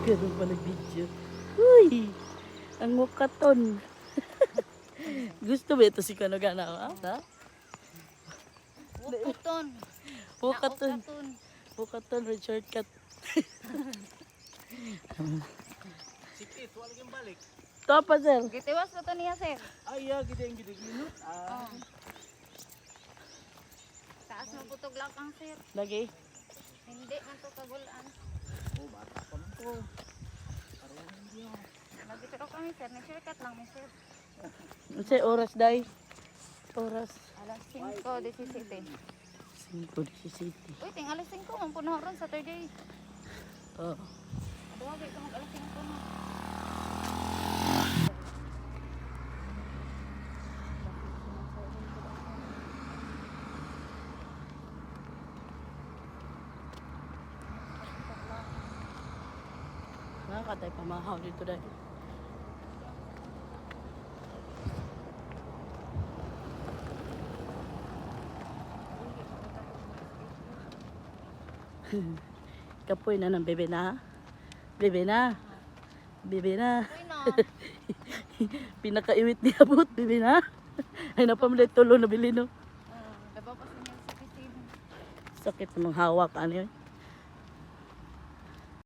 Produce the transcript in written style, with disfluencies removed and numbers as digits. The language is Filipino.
Ganun pa nag-video. Uy! Ang wakaton. Gusto ba ito si Kanogana? Ha? Wukuton. Wakaton. Wakaton, red shortcut. Sikit, wala kang balik. Ito pa, sir. Gitiwas ko to niya, sir. Ay, gida yung minut. Oh. Taas mo putog lakang, sir. Lagi. Hindi man to kagulaan. Oh, bata pa man to. Parang hindi ako. Nagitiro kami, sir. Nag-shortcut lang, sir. Kasi oras, day. Oras. Alas 5:17. 5:17. Uy, ting alas 5 man po na ron Saturday. Oo. Duwagay ka mag alas 5 na. Nakakatay pamahaw dito, day. Kapoy na ng bebe na. Bebe na. Bebe na. Uy na. Pinakaiwit ni Abot, bebe na. Ay napamilit tulo na bili no. Dabaw pa sa niya sa piscina. Sakit namang hawak ano yun.